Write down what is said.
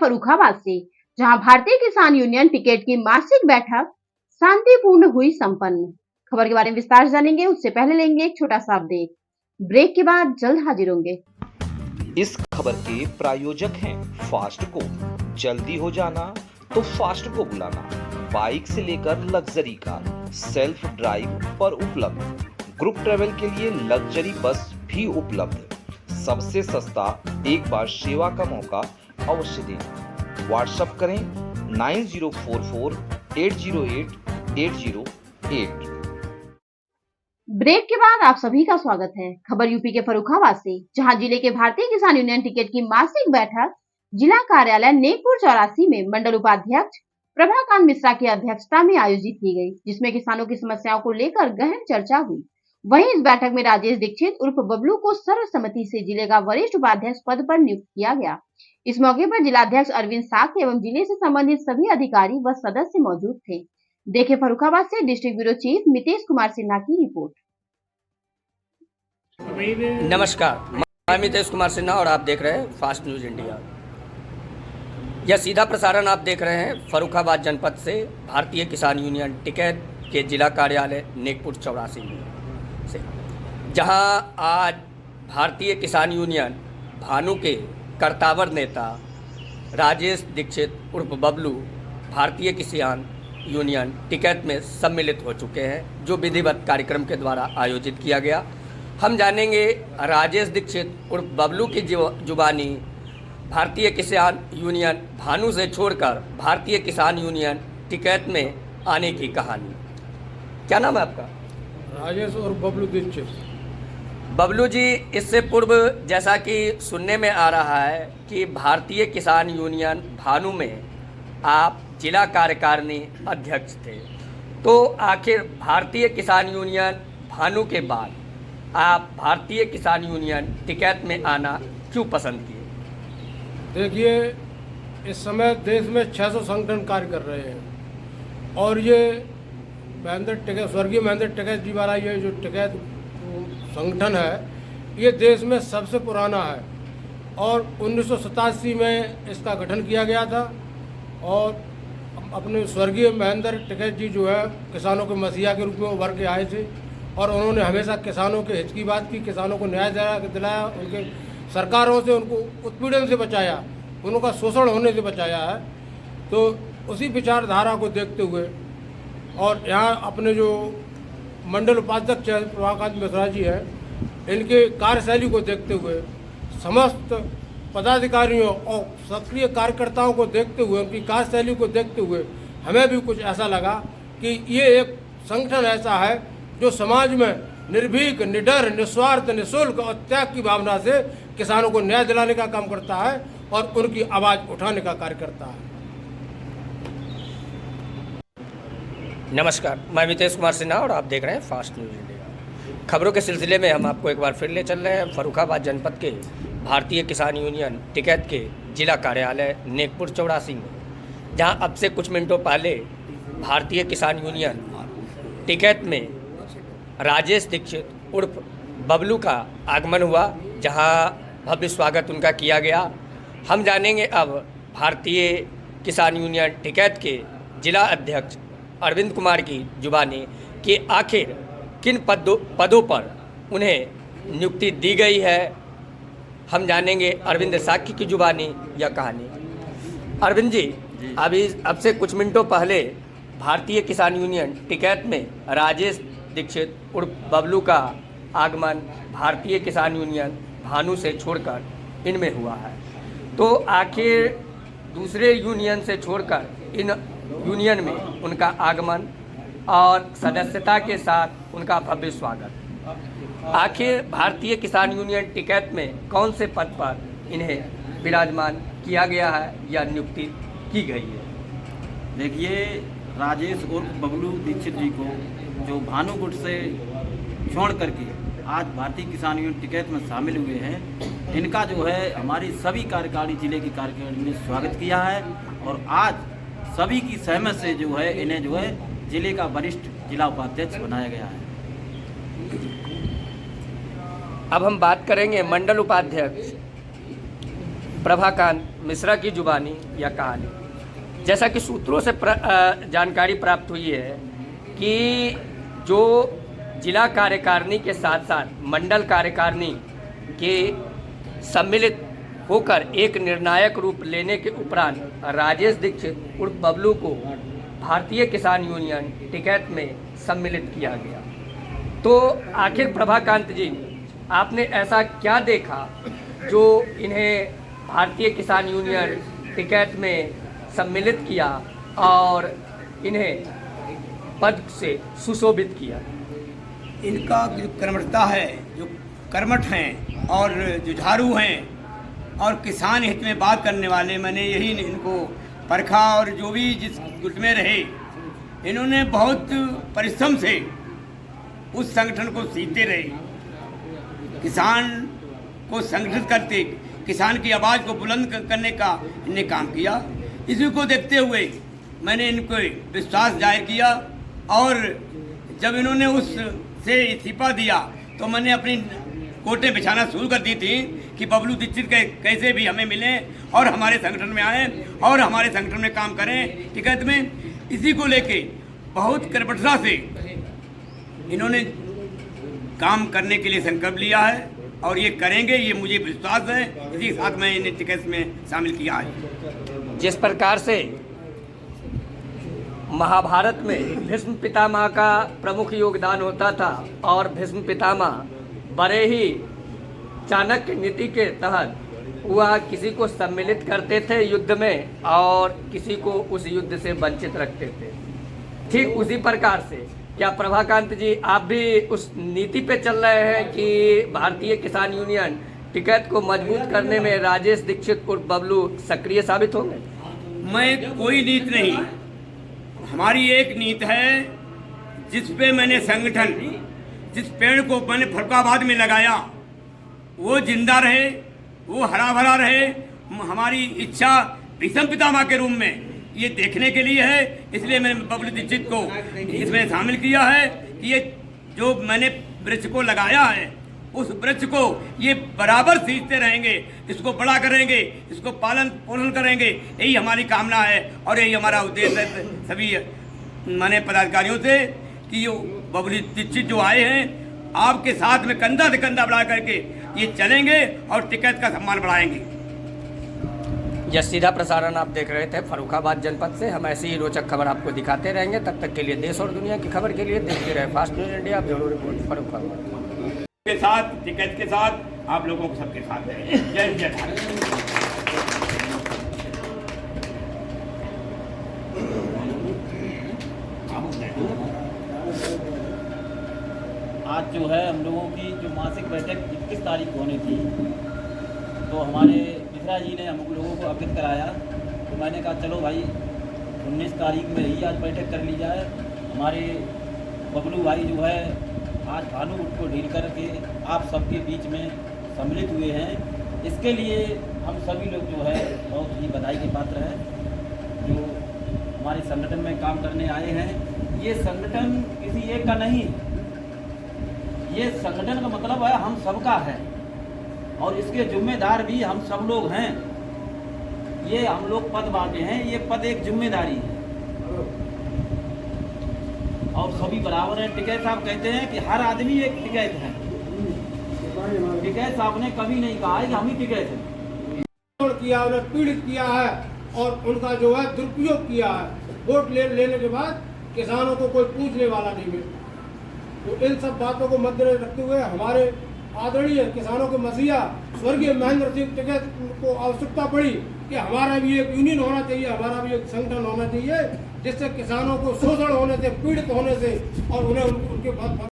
फर्रुखाबाद से, जहां भारतीय किसान यूनियन टिकैत की मासिक बैठक शांतिपूर्ण हुई संपन्न। खबर के बारे में विस्तार से जानेंगे, उससे पहले लेंगे एक छोटा सा अपडेट। ब्रेक के बाद जल्द हाजिर होंगे। इस खबर के प्रायोजक हैं फास्ट को। जल्दी हो जाना तो फास्ट को बुलाना। बाइक से लेकर लग्जरी कार, सेल्फ ड्राइव पर उपलब्ध। ग्रुप ट्रेवल के लिए लग्जरी बस भी उपलब्ध। सबसे सस्ता एक बार सेवा का मौका अवश्य दें। व्हाट्सएप करें 9044808808। ब्रेक के बाद आप सभी का स्वागत है। खबर यूपी के फर्रुखाबाद से, जहां जिले के भारतीय किसान यूनियन टिकैत की मासिक बैठक जिला कार्यालय नेकपुर 84 में मंडल उपाध्यक्ष प्रभाकांत मिश्रा की अध्यक्षता में आयोजित की गई, जिसमें किसानों की समस्याओं को लेकर गहन चर्चा हुई। वहीं इस बैठक में राजेश दीक्षित उर्फ बबलू को सर्वसम्मति से जिले का वरिष्ठ उपाध्यक्ष पद पर नियुक्त किया गया। इस मौके पर जिलाध्यक्ष अरविंद साख एवं जिले से संबंधित सभी अधिकारी व सदस्य मौजूद थे। देखे फर्रुखाबाद से district bureau chief Mitesh Kumar Sinha की रिपोर्ट। नमस्कार, मैं मितेश कुमार सिन्हा और आप देख रहे हैं फास्ट न्यूज इंडिया। यह सीधा प्रसारण आप देख रहे हैं फर्रुखाबाद जनपद से भारतीय किसान यूनियन टिकैत के जिला कार्यालय नेकपुर 84 में से, जहां आज भारतीय किसान यूनियन भानु के कर्तावर नेता राजेश दीक्षित उर्फ बबलू भारतीय किसान यूनियन टिकैत में सम्मिलित हो चुके हैं, जो विधिवत कार्यक्रम के द्वारा आयोजित किया गया। हम जानेंगे राजेश दीक्षित उर्फ बबलू की जुबानी भारतीय किसान यूनियन भानु से छोड़कर भारतीय किसान यूनियन टिकैत में आने की कहानी। क्या नाम है आपका? राजेश और बबलू दीक्षित। बबलू जी, इससे पूर्व जैसा कि सुनने में आ रहा है कि भारतीय किसान यूनियन भानु में आप जिला कार्यकारिणी अध्यक्ष थे, तो आखिर भारतीय किसान यूनियन भानु के बाद आप भारतीय किसान यूनियन टिकैत में आना क्यों पसंद किए? देखिए, इस समय देश में 600 संगठन कार्य कर रहे हैं और ये स्वर्गीय महेंद्र टिकैत जी वाला ये जो टिकैत संगठन है, ये देश में सबसे पुराना है और 1987 में इसका गठन किया गया था। और अपने स्वर्गीय महेंद्र टिकैत जी जो है किसानों के मसीहा के रूप में उभर के आए थे और उन्होंने हमेशा किसानों के हित की बात की, किसानों को न्याय दिलाया, उनके सरकारों से उनको उत्पीड़न से बचाया, उनका शोषण होने से बचाया है। तो उसी विचारधारा को देखते हुए और यहाँ अपने जो मंडल उपाध्यक्ष है प्रभाकांत मिश्रा जी हैं, इनके कार्यशैली को देखते हुए, समस्त पदाधिकारियों और सक्रिय कार्यकर्ताओं को देखते हुए, उनकी कार्यशैली को देखते हुए हमें भी कुछ ऐसा लगा कि ये एक संगठन ऐसा है जो समाज में निर्भीक, निडर, निस्वार्थ, निःशुल्क और त्याग की भावना से किसानों को न्याय दिलाने का काम करता है और उनकी आवाज़ उठाने का कार्य करता है। नमस्कार, मैं मितेश कुमार सिन्हा और आप देख रहे हैं फास्ट न्यूज इंडिया। खबरों के सिलसिले में हम आपको एक बार फिर ले चल रहे हैं फर्रुखाबाद जनपद के भारतीय किसान यूनियन टिकैत के जिला कार्यालय नेकपुर 84 में, जहां अब से कुछ मिनटों पहले भारतीय किसान यूनियन टिकैत में राजेश दीक्षित उर्फ बबलू का आगमन हुआ, जहां भव्य स्वागत उनका किया गया। हम जानेंगे अब भारतीय किसान यूनियन टिकैत के जिला अध्यक्ष अरविंद कुमार की जुबानी कि आखिर किन पदों पर उन्हें नियुक्ति दी गई है। हम जानेंगे अरविंद साखी की जुबानी यह कहानी। अरविंद जी, अभी अब से कुछ मिनटों पहले भारतीय किसान यूनियन टिकैत में राजेश दीक्षित उर्फ बबलू का आगमन भारतीय किसान यूनियन भानु से छोड़कर इनमें हुआ है, तो आखिर दूसरे यूनियन से छोड़कर इन यूनियन में उनका आगमन और सदस्यता के साथ उनका भव्य स्वागत, आखिर भारतीय किसान यूनियन टिकैत में कौन से पद पर इन्हें विराजमान किया गया है या नियुक्ति की गई है? देखिए, राजेश उर्फ बबलू दीक्षित जी को जो भानुगुट से छोड़ करके आज भारतीय किसान यूनियन टिकैत में शामिल हुए हैं, इनका जो है हमारी सभी कार्यकारिणी जिले की कार्यकारिणी ने स्वागत किया है और आज सभी की सहमत से जो है इन्हें जो है जिले का वरिष्ठ जिला उपाध्यक्ष बनाया गया है। अब हम बात करेंगे मंडल उपाध्यक्ष प्रभाकांत मिश्रा की जुबानी या कहानी। जैसा कि सूत्रों से जानकारी प्राप्त हुई है कि जो जिला कार्यकारिणी के साथ साथ मंडल कार्यकारिणी के सम्मिलित होकर एक निर्णायक रूप लेने के उपरांत राजेश दीक्षित उर्फ बबलू को भारतीय किसान यूनियन टिकैत में सम्मिलित किया गया। तो आखिर प्रभाकांत जी, आपने ऐसा क्या देखा जो इन्हें भारतीय किसान यूनियन टिकैत में सम्मिलित किया और इन्हें पद से सुशोभित किया? इनका जो कर्मठता है, जो कर्मठ हैं और जुझारू हैं और किसान हित में बात करने वाले, मैंने यही इनको परखा। और जो भी जिस गुट में रहे, इन्होंने बहुत परिश्रम से उस संगठन को सीखते रहे, किसान को संगठित करते, किसान की आवाज़ को बुलंद करने का इन्हें काम किया। इसी को देखते हुए मैंने इनको विश्वास जाहिर किया और जब इन्होंने उससे इस्तीफा दिया तो मैंने अपनी कोटें बिछाना शुरू कर दी थी कि बबलू दीक्षित कैसे भी हमें मिलें और हमारे संगठन में आएँ और हमारे संगठन में काम करें टिकैत में। इसी को लेके बहुत कर्मठता से इन्होंने काम करने के लिए संकल्प लिया है और ये करेंगे, ये मुझे विश्वास है। इसी के साथ मैं इन्हें टिकैत में शामिल किया है। जिस प्रकार से महाभारत में भीष्म पितामह का प्रमुख योगदान होता था और भीष्म पितामह बड़े ही चाणक्य नीति के तहत वह किसी को सम्मिलित करते थे युद्ध में और किसी को उस युद्ध से वंचित रखते थे, ठीक उसी प्रकार से क्या प्रभाकांत जी आप भी उस नीति पे चल रहे हैं कि भारतीय किसान यूनियन टिकैत को मजबूत करने में राजेश दीक्षित उर्फ बबलू सक्रिय साबित होंगे? मैं कोई नीति नहीं, हमारी एक नीति है जिस पे मैंने संगठन, जिस पेड़ को मैंने फरुखाबाद में लगाया वो जिंदा रहे, वो हरा भरा रहे। हमारी इच्छा भीष्म पितामह के रूप में ये देखने के लिए है, इसलिए मैंने बबलू दीक्षित को इसमें शामिल किया है कि ये जो मैंने वृक्ष को लगाया है उस वृक्ष को ये बराबर सींचते रहेंगे, इसको बड़ा करेंगे, इसको पालन पोषण करेंगे। यही हमारी कामना है और यही हमारा उद्देश्य है सभी माने पदाधिकारियों से कि ये बबलू दीक्षित जो आए हैं आपके साथ में कंधा से कंधा बढ़ा करके ये चलेंगे और टिकैत का सम्मान बढ़ाएंगे। यह सीधा प्रसारण आप देख रहे थे फर्रुखाबाद जनपद से। हम ऐसी ही रोचक खबर आपको दिखाते रहेंगे। तब तक के लिए देश और दुनिया की खबर के लिए देखते रहे fast news India. Bureau report Farrukhabad के साथ, टिकैत के साथ आप लोगों को सबके साथ है। जय जय भारत। आज जो है हम लोगों की जो मासिक बैठक 21 तारीख को होनी थी, तो हमारे मिश्रा जी ने हम लोगों को अवगत कराया। तो मैंने कहा चलो भाई 19 तारीख में ही आज बैठक कर ली जाए। हमारे बबलू भाई जो है आज भानुगुट को ढील करके आप सबके बीच में सम्मिलित हुए हैं। इसके लिए हम सभी लोग जो है बहुत ही बधाई के पात्र हैं जो हमारे संगठन में काम करने आए हैं। ये संगठन किसी एक का नहीं, ये संगठन का मतलब है हम सबका है और इसके जिम्मेदार भी हम सब लोग हैं। ये हम लोग पद बांटे हैं, ये पद एक जिम्मेदारी है और सभी बराबर हैं। टिकैत साहब कहते हैं कि हर आदमी एक टिकैत है। टिकैत साहब ने कभी नहीं कहा है कि हम ही टिकैत हैं। किया, उन्हें पीड़ित किया है और उनका जो है दुरुपयोग किया है। वोट लेने के बाद किसानों को कोई पूछने वाला नहीं मिला। तो इन सब बातों को मद्देनजर रखते हुए हमारे आदरणीय किसानों के मसीहा स्वर्गीय महेंद्र सिंह टिकैत को आवश्यकता पड़ी कि हमारा भी एक यूनियन होना चाहिए, हमारा भी एक संगठन होना चाहिए जिससे किसानों को शोषण होने से, पीड़ित होने से और उन्हें उनके